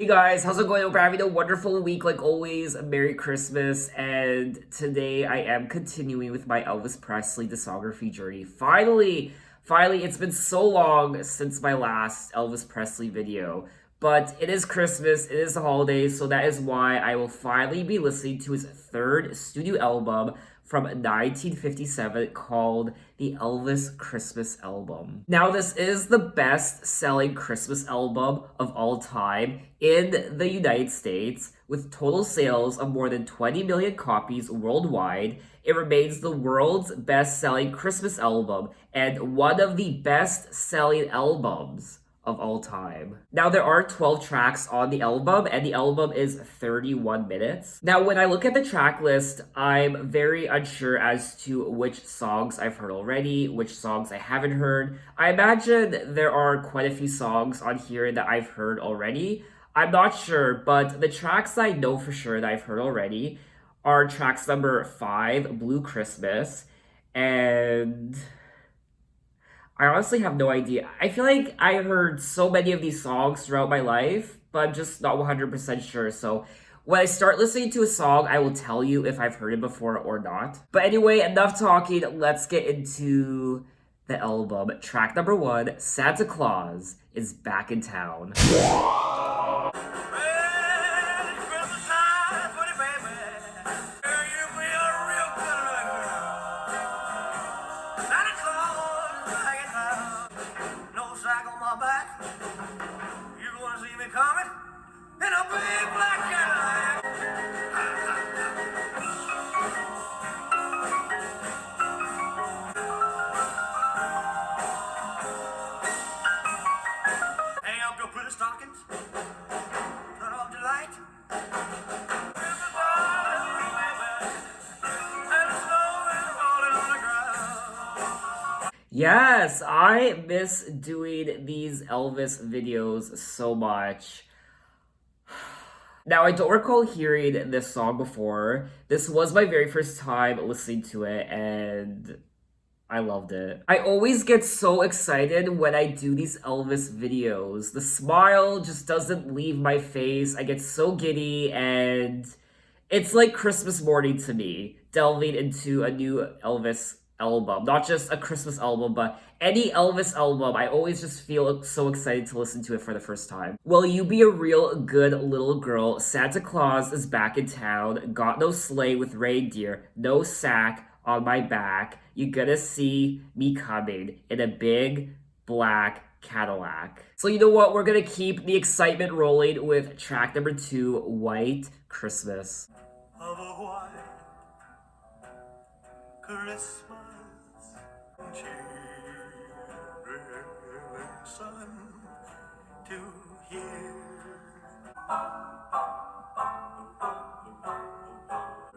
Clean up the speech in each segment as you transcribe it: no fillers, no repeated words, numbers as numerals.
Hey guys, how's it going? Hope you're having a wonderful week like always. Merry Christmas. And today I am continuing with my Elvis Presley discography journey. Finally, it's been so long since my last Elvis Presley video. But it is Christmas, it is the holidays, so that is why I will finally be listening to his third studio album from 1957 called the Elvis Christmas Album. Now, this is the best-selling Christmas album of all time in the United States, with total sales of more than 20 million copies worldwide. It remains the world's best-selling Christmas album and one of the best-selling albums of all time. Now, there are 12 tracks on the album, and the album is 31 minutes. Now, when I look at the track list, I'm very unsure as to which songs I've heard already, which songs I haven't heard. I imagine there are quite a few songs on here that I've heard already. I'm not sure, but the tracks I know for sure that I've heard already are tracks number 5, Blue Christmas, and I honestly have no idea. I feel like I heard so many of these songs throughout my life, but I'm just not 100% sure. So when I start listening to a song, I will tell you if I've heard it before or not. But anyway, enough talking. Let's get into the album. Track number 1, Santa Claus is Back in Town. Yes, I miss doing these Elvis videos so much. Now, I don't recall hearing this song before. This was my very first time listening to it, and I loved it. I always get so excited when I do these Elvis videos. The smile just doesn't leave my face. I get so giddy, and it's like Christmas morning to me, delving into a new Elvis album. Not just a Christmas album, but any Elvis album. I always just feel so excited to listen to it for the first time. Will you be a real good little girl? Santa Claus is back in town. Got no sleigh with reindeer, no sack on my back. You gonna see me coming in a big black Cadillac. So you know what? We're gonna keep the excitement rolling with track number 2, White Christmas. Of a white Christmas, cheering sun to hear.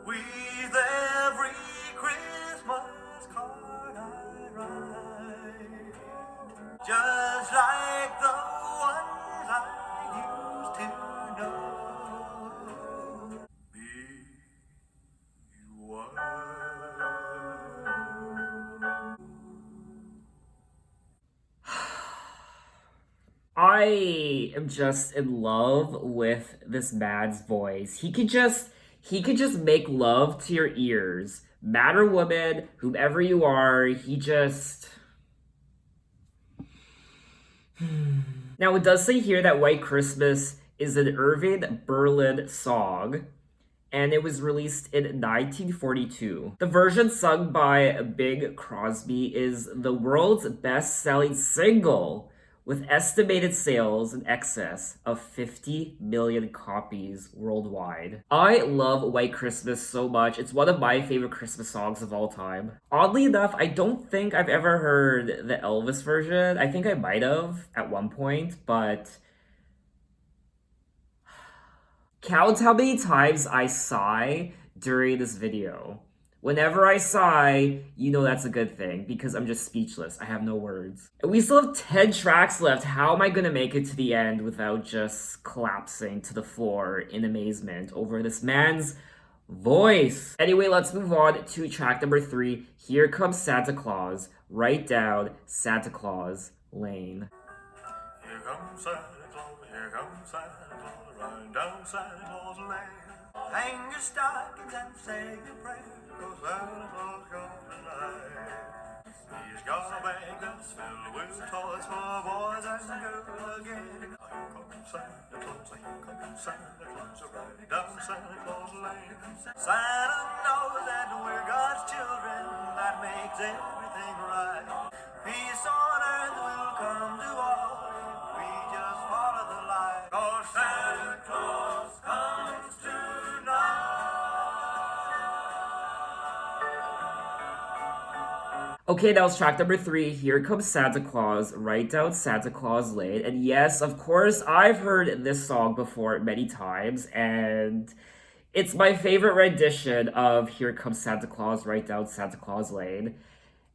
With every Christmas card I write, just like the ones I used to know. Be what? I am just in love with this man's voice. He could just make love to your ears. Man or woman, whomever you are, he just Now it does say here that White Christmas is an Irving Berlin song, and it was released in 1942. The version sung by Bing Crosby is the world's best-selling single, with estimated sales in excess of 50 million copies worldwide. I love White Christmas so much. It's one of my favorite Christmas songs of all time. Oddly enough, I don't think I've ever heard the Elvis version. I think I might have at one point, but count how many times I sigh during this video. Whenever I sigh, you know that's a good thing, because I'm just speechless. I have no words. And we still have 10 tracks left. How am I gonna make it to the end without just collapsing to the floor in amazement over this man's voice? Anyway, let's move on to track number 3. Here Comes Santa Claus. Write down Santa Claus Lane. Here comes Santa Claus, here comes Santa Claus, Ride down Santa Claus Lane. Hang your stockings and say your prayer, 'cause Santa Claus comes tonight. He's got a bag that's filled with toys for boys and girls again. Here comes Santa Claus, here comes Santa Claus, right down Santa Claus Lane. Santa knows that we're God's children, that makes everything right. Peace on earth will come to all if we just follow the light. 'Cause Santa Claus comes tonight. Okay, that was track number 3. Here Comes Santa Claus, right down Santa Claus Lane. And yes, of course, I've heard this song before many times, and it's my favorite rendition of Here Comes Santa Claus, right down Santa Claus Lane.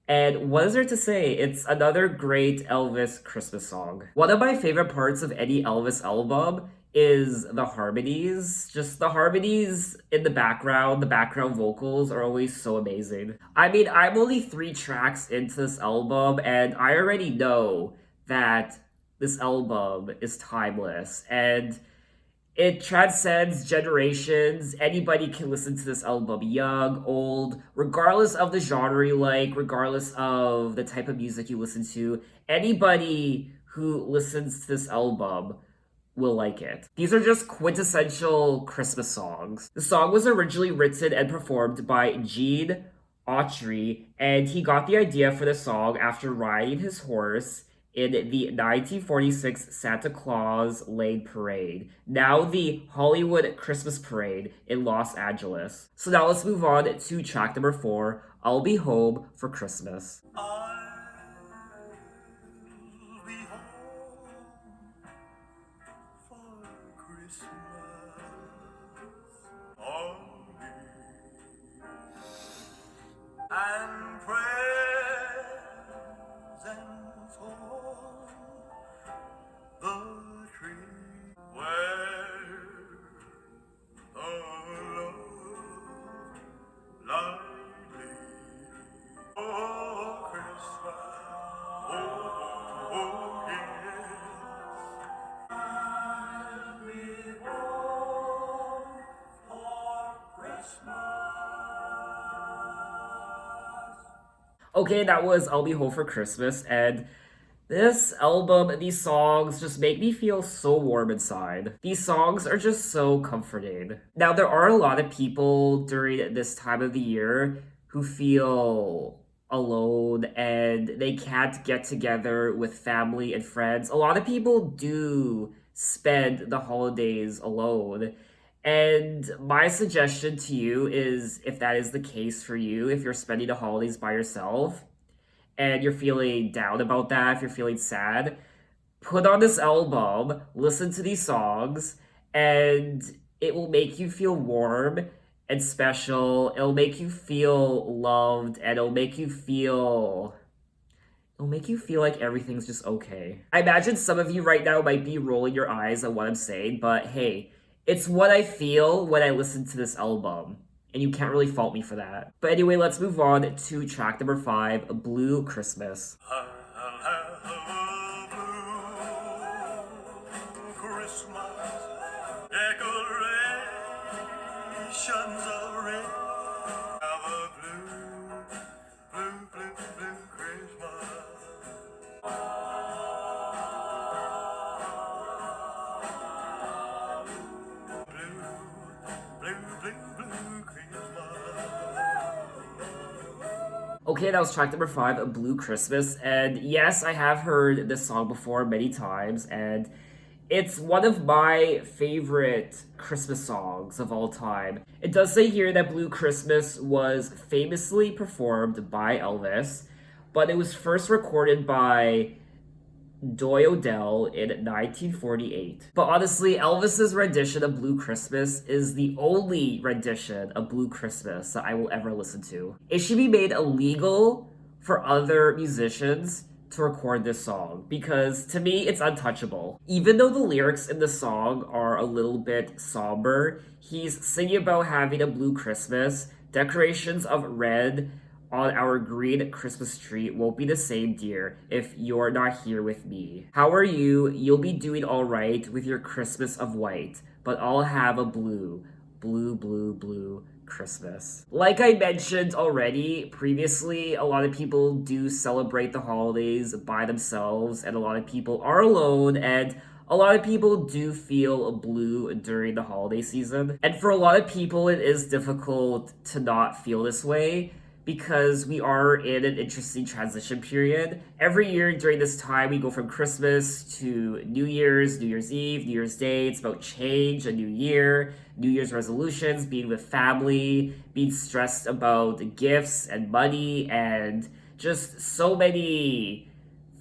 And what is there to say? It's another great Elvis Christmas song. One of my favorite parts of any Elvis album is the harmonies. Just the harmonies in the background vocals are always so amazing. I mean, I'm only 3 tracks into this album, and I already know that this album is timeless, and it transcends generations. Anybody can listen to this album, young, old, regardless of the genre you like, regardless of the type of music you listen to. Anybody who listens to this album will like it. These are just quintessential Christmas songs. The song was originally written and performed by Gene Autry, and he got the idea for the song after riding his horse in the 1946 Santa Claus Lane Parade, now the Hollywood Christmas Parade in Los Angeles. So now let's move on to track number 4, I'll Be Home for Christmas. I'll be home for Christmas. Only and presents for the tree where the love lightly. Oh, Christmas, oh, yes. I'll be home for Christmas. Okay, that was I'll Be Home for Christmas, and this album, these songs just make me feel so warm inside. These songs are just so comforting. Now, there are a lot of people during this time of the year who feel alone and they can't get together with family and friends. A lot of people do spend the holidays alone. And my suggestion to you is, if that is the case for you, if you're spending the holidays by yourself and you're feeling down about that, if you're feeling sad, put on this album, listen to these songs, and it will make you feel warm and special. It'll make you feel loved, and it'll make you feel like everything's just okay. I imagine some of you right now might be rolling your eyes at what I'm saying, but hey, it's what I feel when I listen to this album, and you can't really fault me for that. But anyway, let's move on to track number 5, Blue Christmas. I'll have a blue Christmas, decorations of red. Have a blue Christmas. Blue Christmas. Okay, that was track number 5, A Blue Christmas. And yes, I have heard this song before many times, and it's one of my favorite Christmas songs of all time. It does say here that Blue Christmas was famously performed by Elvis, but it was first recorded by Doy Odell in 1948. But honestly, Elvis's rendition of Blue Christmas is the only rendition of Blue Christmas that I will ever listen to. It should be made illegal for other musicians to record this song, because to me, it's untouchable. Even though the lyrics in the song are a little bit somber, he's singing about having a blue Christmas, decorations of red on our green Christmas tree won't be the same, dear, if you're not here with me. How are you? You'll be doing all right with your Christmas of white. but I'll have a blue, blue, blue, blue Christmas. Like I mentioned already previously, a lot of people do celebrate the holidays by themselves, and a lot of people are alone, and a lot of people do feel blue during the holiday season. And for a lot of people, it is difficult to not feel this way because we are in an interesting transition period. Every year during this time, we go from Christmas to New Year's Eve, New Year's Day. It's about change, a new year, New Year's resolutions, being with family, being stressed about gifts and money, and just so many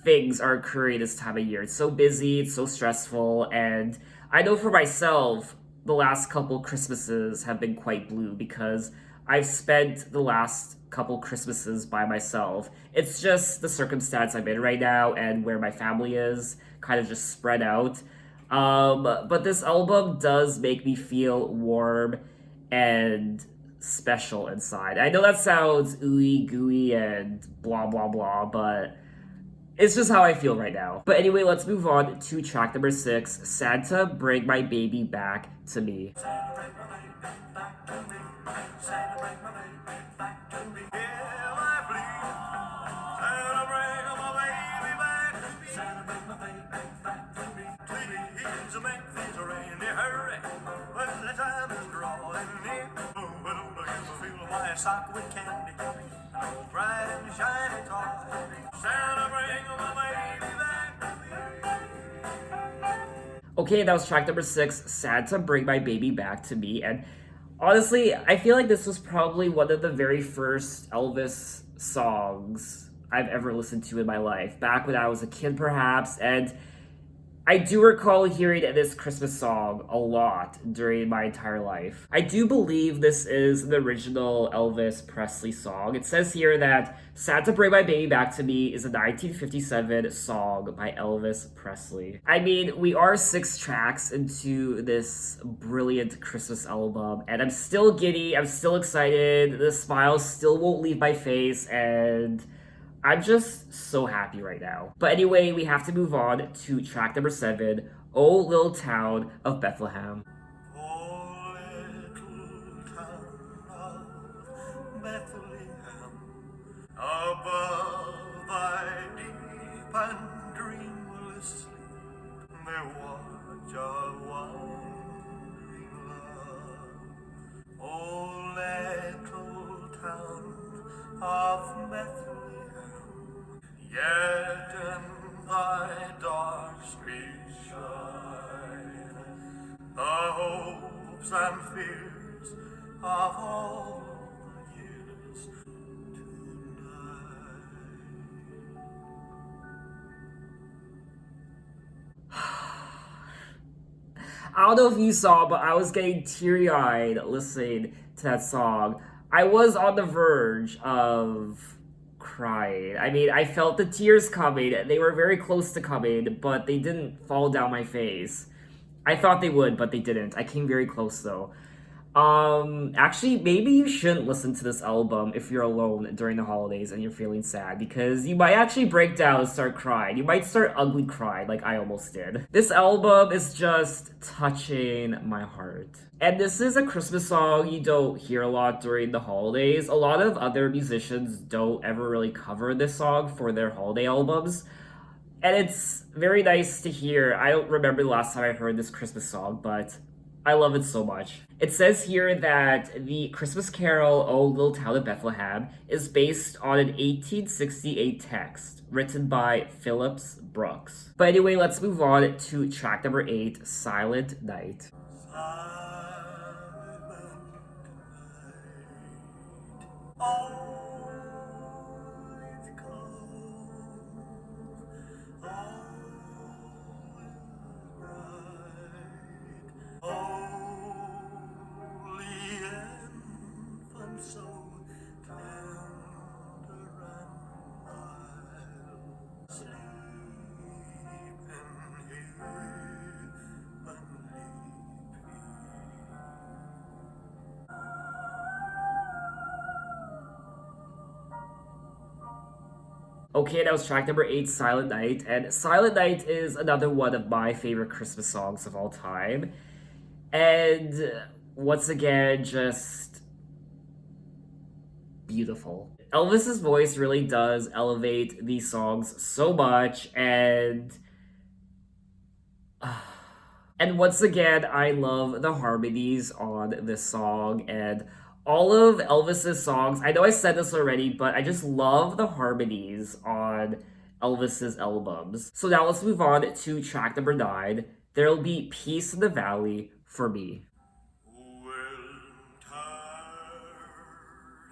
things are occurring this time of year. It's so busy, it's so stressful, and I know for myself, the last couple Christmases have been quite blue because I've spent the last couple Christmases by myself. It's just the circumstance I'm in right now and where my family is, kind of just spread out. But this album does make me feel warm and special inside. I know that sounds ooey gooey and blah blah blah, but it's just how I feel right now. But anyway, let's move on to track number 6, Santa Bring My Baby Back to Me. Santa, bring my baby back to me. Santa, bring my baby back to me. Yeah, I bleed. Santa, bring my baby back to me. Santa, bring my baby back to me. Please make things rain, hurry. When the time is drawing near. Oh, but don't I ever feel my sock with candy. Oh, bright and shiny toy. Santa, bring my baby back to me. Okay, that was track number 6, Santa Bring My Baby Back to Me. And honestly, I feel like this was probably one of the very first Elvis songs I've ever listened to in my life, back when I was a kid perhaps, and I do recall hearing this Christmas song a lot during my entire life. I do believe this is an original Elvis Presley song. It says here that Santa Bring My Baby Back to Me is a 1957 song by Elvis Presley. I mean, we are 6 tracks into this brilliant Christmas album, and I'm still giddy, I'm still excited, the smile still won't leave my face, and I'm just so happy right now. But anyway, we have to move on to track number 7, Oh Little Town of Bethlehem. Oh, little town of Bethlehem, above thy deep and dreamless sleep, there watch a wandering love. Oh, little town of Bethlehem, yet in thy dark streets shine the hopes and fears of all years tonight. I don't know if you saw, but I was getting teary-eyed listening to that song. I was on the verge of crying. I mean, I felt the tears coming. They were very close to coming, but they didn't fall down my face. I thought they would, but they didn't. I came very close though. Actually, maybe you shouldn't listen to this album if you're alone during the holidays and you're feeling sad, because you might actually break down and start crying. You might start ugly crying like I almost did. This album is just touching my heart. And this is a Christmas song you don't hear a lot during the holidays. A lot of other musicians don't ever really cover this song for their holiday albums. And it's very nice to hear. I don't remember the last time I heard this Christmas song, but I love it so much. It says here that the Christmas carol, Oh Little Town of Bethlehem, is based on an 1868 text written by Phillips Brooks. But anyway, let's move on to track number 8, Silent Night. All is calm, all is bright. Holy infant, so tender and mild, sleep in heavenly peace. Okay, that was track number 8, Silent Night. And Silent Night is another one of my favorite Christmas songs of all time. And once again, just beautiful. Elvis's voice really does elevate these songs so much, and once again, I love the harmonies on this song and all of Elvis's songs. I know I said this already, but I just love the harmonies on Elvis's albums. So now let's move on to track number 9. There'll be Peace in the Valley for me. Well, tired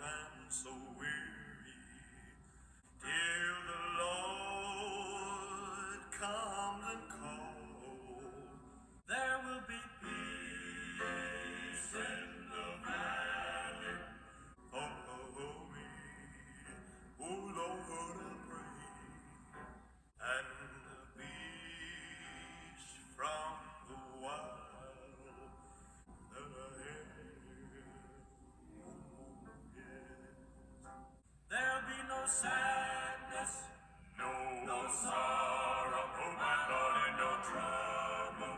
and so weary, till the Lord comes and calls, there will be peace in the valley for me. Oh Lord, I pray, and peace from the wild that I am. There'll be no sadness, no sorrow, oh my Lord, and no trouble.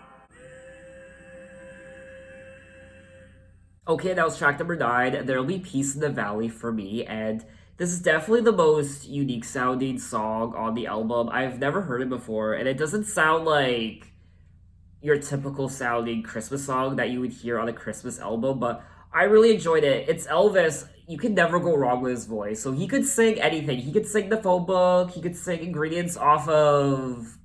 Okay, that was track number 9. There'll be Peace in the Valley for me, and this is definitely the most unique sounding song on the album. I've never heard it before, and it doesn't sound like your typical sounding Christmas song that you would hear on a Christmas album, but I really enjoyed it. It's Elvis. You can never go wrong with his voice. So he could sing anything. He could sing the phone book, he could sing ingredients off of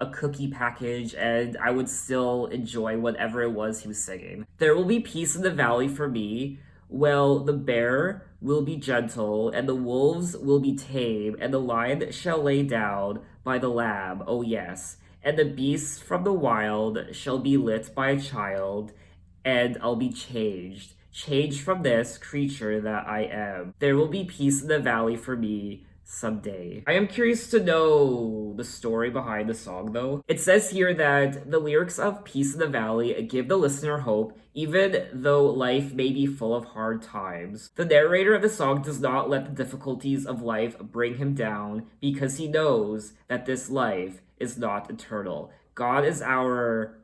a cookie package, and I would still enjoy whatever it was he was singing. There will be peace in the valley for me. Well, the bear will be gentle, and the wolves will be tame, and the lion shall lay down by the lamb, oh yes. And the beasts from the wild shall be lit by a child, and I'll be changed from this creature that I am. There will be peace in the valley for me someday. I am curious to know the story behind the song though. It says here that the lyrics of Peace in the Valley give the listener hope even though life may be full of hard times. The narrator of the song does not let the difficulties of life bring him down because he knows that this life is not eternal. God is our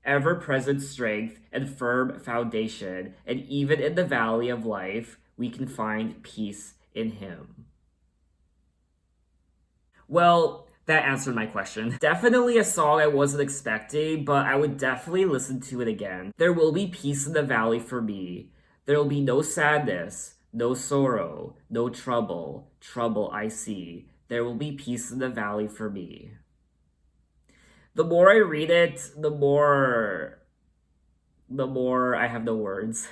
ever present strength and firm foundation, and even in the valley of life, we can find peace in Him. Well, that answered my question. Definitely a song I wasn't expecting, but I would definitely listen to it again. There will be peace in the valley for me. There will be no sadness, no sorrow, no trouble. Trouble I see. There will be peace in the valley for me. The more I read it, the more I have no words.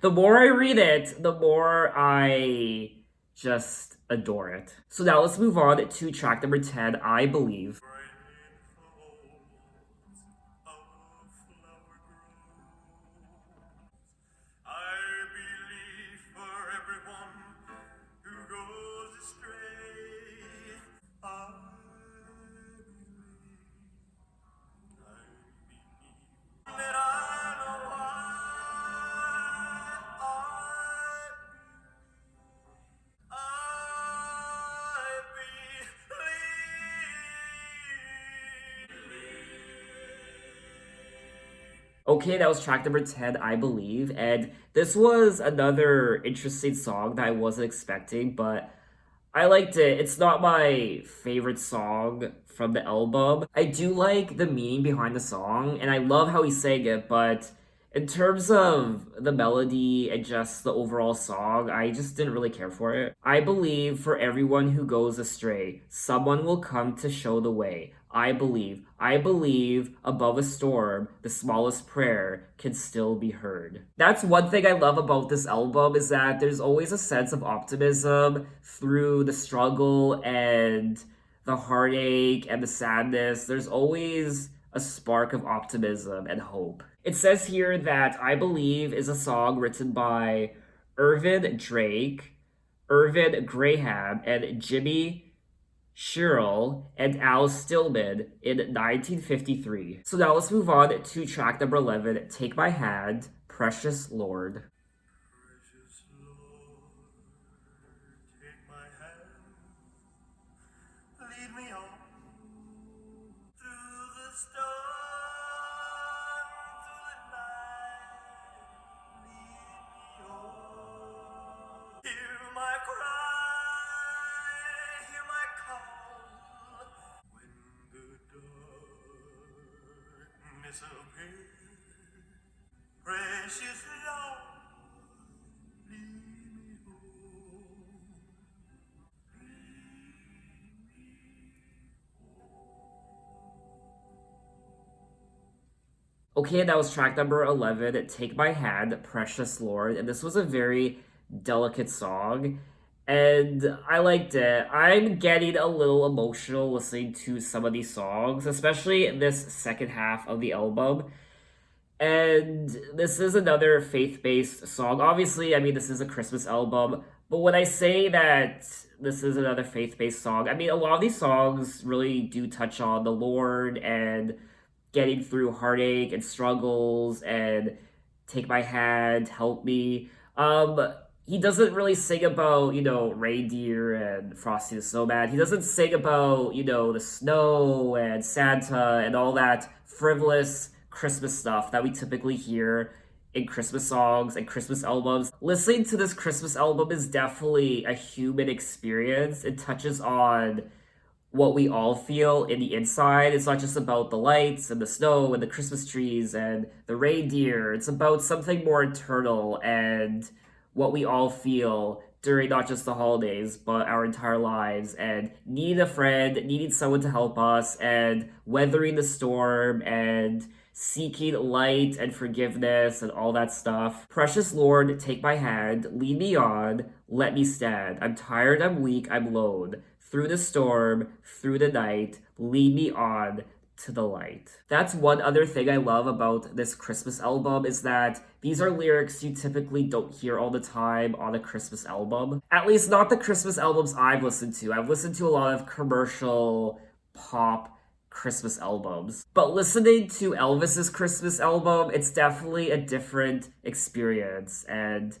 The more I read it, the more I just adore it. So now let's move on to track number 10, I Believe. I believe for everyone who goes astray. I believe that I know I Okay, that was track number 10, I Believe. And this was another interesting song that I wasn't expecting, but I liked it. It's not my favorite song from the album. I do like the meaning behind the song, and I love how he sang it, but in terms of the melody and just the overall song, I just didn't really care for it. I believe for everyone who goes astray, someone will come to show the way. I believe above a storm, the smallest prayer can still be heard. That's one thing I love about this album is that there's always a sense of optimism through the struggle and the heartache and the sadness. There's always a spark of optimism and hope. It says here that I Believe is a song written by Irvin Drake, Irvin Graham, and Jimmy Sherrill and Al Stillman in 1953. So now let's move on to track number 11, Take My Hand, Precious Lord. Precious Lord, take my hand, lead me on through the storm, through the night. cry, hear my call. When the darkness appears, precious Lord, lead me home. Okay, that was track number 11, Take My Hand, Precious Lord. And this was a very delicate song. And I liked it. I'm getting a little emotional listening to some of these songs, especially this second half of the album. And this is another faith based song. Obviously, I mean, this is a Christmas album. But when I say that this is another faith based song, I mean, a lot of these songs really do touch on the Lord and getting through heartache and struggles and take my hand, help me. He doesn't really sing about, reindeer and Frosty the Snowman. He doesn't sing about, the snow and Santa and all that frivolous Christmas stuff that we typically hear in Christmas songs and Christmas albums. Listening to this Christmas album is definitely a human experience. It touches on what we all feel in the inside. It's not just about the lights and the snow and the Christmas trees and the reindeer. It's about something more internal and what we all feel during not just the holidays, but our entire lives, and needing a friend, needing someone to help us, and weathering the storm, and seeking light and forgiveness and all that stuff. Precious Lord, take my hand, lead me on, let me stand. I'm tired, I'm weak, I'm lone. Through the storm, through the night, lead me on to the light. That's one other thing I love about this Christmas album, is that these are lyrics you typically don't hear all the time on a Christmas album. At least not the Christmas albums I've listened to. I've listened to a lot of commercial pop Christmas albums. But listening to Elvis's Christmas album, it's definitely a different experience, and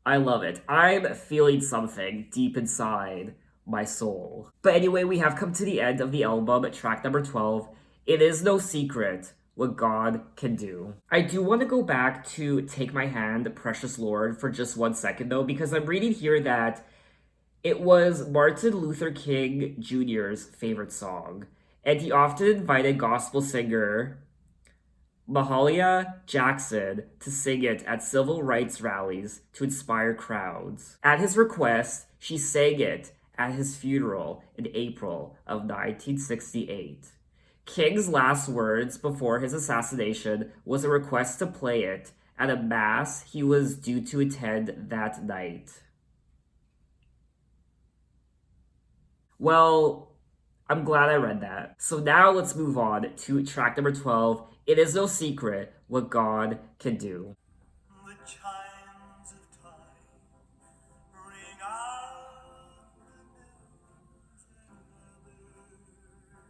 I love it. I'm feeling something deep inside my soul. But anyway, we have come to the end of the album at track number 12. It is no secret what God can do. I do want to go back to Take My Hand, Precious Lord, for just 1 second though, because I'm reading here that it was Martin Luther King Jr.'s favorite song, and he often invited gospel singer Mahalia Jackson to sing it at civil rights rallies to inspire crowds. At his request, she sang it at his funeral in April of 1968. King's last words before his assassination was a request to play it at a mass he was due to attend that night. Well, I'm glad I read that. So now let's move on to track number 12. It is no secret what God can do. The chimes of time ring out the news another.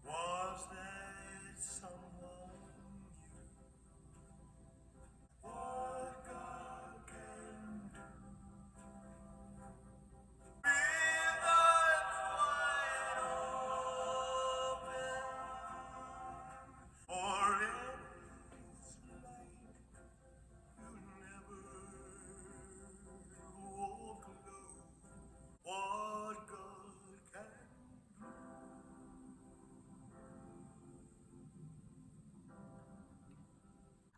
Was there someone you? What God can do? Rivers wide open, for it's like you never walk alone. What God can do.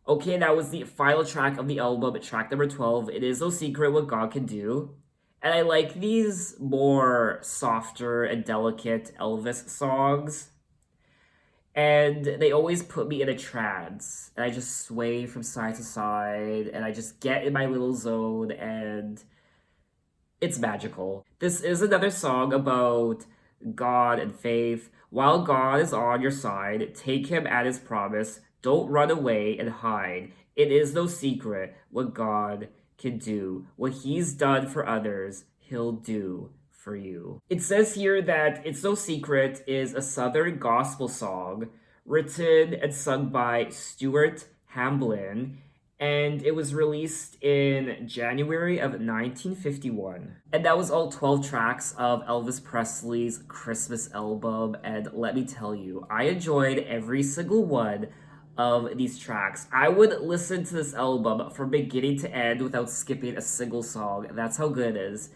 Okay, that was the final track of the album, track number 12. It is no secret what God can do. And I like these more softer and delicate Elvis songs. And they always put me in a trance. And I just sway from side to side. And I just get in my little zone. And it's magical. This is another song about God and faith. While God is on your side, take him at his promise. Don't run away and hide. It is no secret what God can do. What he's done for others, he'll do for you. It says here that It's No Secret is a Southern gospel song written and sung by Stuart Hamblin, and it was released in January of 1951. And that was all 12 tracks of Elvis Presley's Christmas album, and let me tell you, I enjoyed every single one of these tracks. I would listen to this album from beginning to end without skipping a single song. That's how good it is.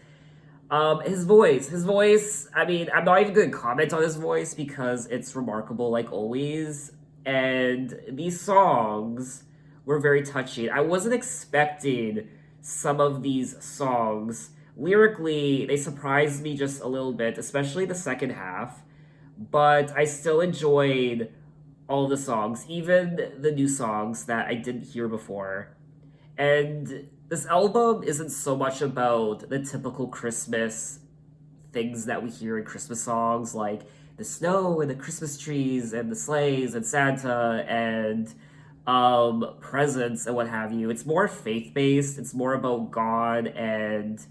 His voice, I mean, I'm not even going to comment on his voice because it's remarkable like always. And these songs were very touching. I wasn't expecting some of these songs. Lyrically, they surprised me just a little bit, especially the second half. But I still enjoyed all the songs, even the new songs that I didn't hear before. And this album isn't so much about the typical Christmas things that we hear in Christmas songs, like the snow and the Christmas trees and the sleighs and Santa and presents and what have you. It's more faith based. It's more about God and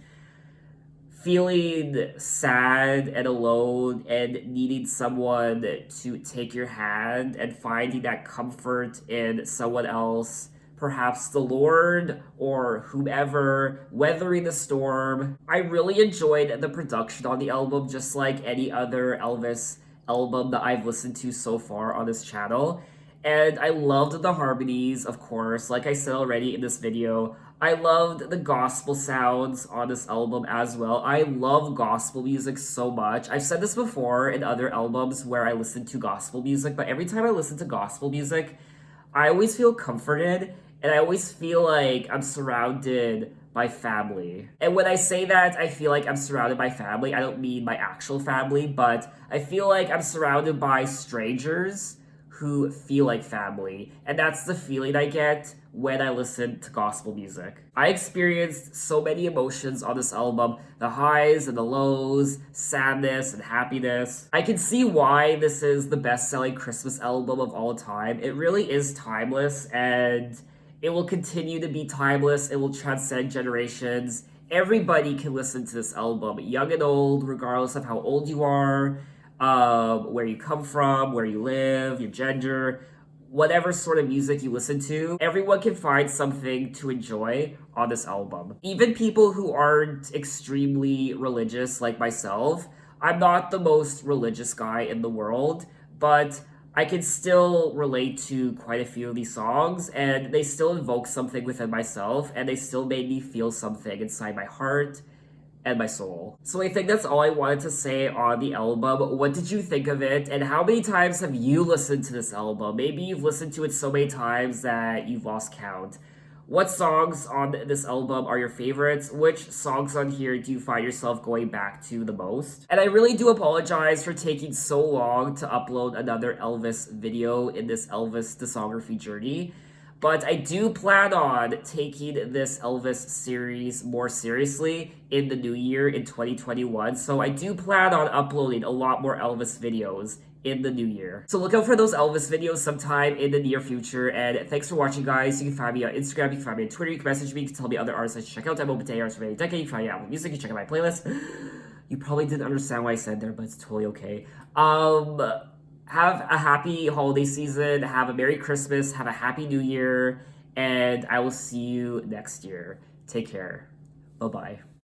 feeling sad and alone and needing someone to take your hand and finding that comfort in someone else, perhaps the Lord or whomever, weathering the storm. I really enjoyed the production on the album, just like any other Elvis album that I've listened to so far on this channel. And I loved the harmonies, of course, like I said already in this video. I loved the gospel sounds on this album as well. I love gospel music so much. I've said this before in other albums where I listen to gospel music, but every time I listen to gospel music, I always feel comforted and I always feel like I'm surrounded by family. And when I say that I feel like I'm surrounded by family, I don't mean my actual family, but I feel like I'm surrounded by strangers who feel like family. And that's the feeling I get when I listen to gospel music. I experienced so many emotions on this album, the highs and the lows, sadness and happiness. I can see why this is the best-selling Christmas album of all time. It really is timeless, and it will continue to be timeless. It will transcend generations. Everybody can listen to this album, young and old, regardless of how old you are, where you come from, where you live, your gender, whatever sort of music you listen to. Everyone can find something to enjoy on this album. Even people who aren't extremely religious like myself. I'm not the most religious guy in the world, but I can still relate to quite a few of these songs, and they still invoke something within myself, and they still made me feel something inside my heart and my soul. So I think that's all I wanted to say on the album. What did you think of it? And how many times have you listened to this album? Maybe you've listened to it so many times that you've lost count. What songs on this album are your favorites? Which songs on here do you find yourself going back to the most? And I really do apologize for taking so long to upload another Elvis video in this Elvis discography journey. But I do plan on taking this Elvis series more seriously in the new year in 2021. So I do plan on uploading a lot more Elvis videos in the new year. So look out for those Elvis videos sometime in the near future. And thanks for watching, guys. You can find me on Instagram, you can find me on Twitter, you can message me, you can tell me other artists I should check out. I'm open to artists for any decade. You can find me on Apple Music, you can check out my playlist. You probably didn't understand what I said there, but it's totally okay. Have a happy holiday season, have a Merry Christmas, have a Happy New Year, and I will see you next year. Take care. Bye-bye.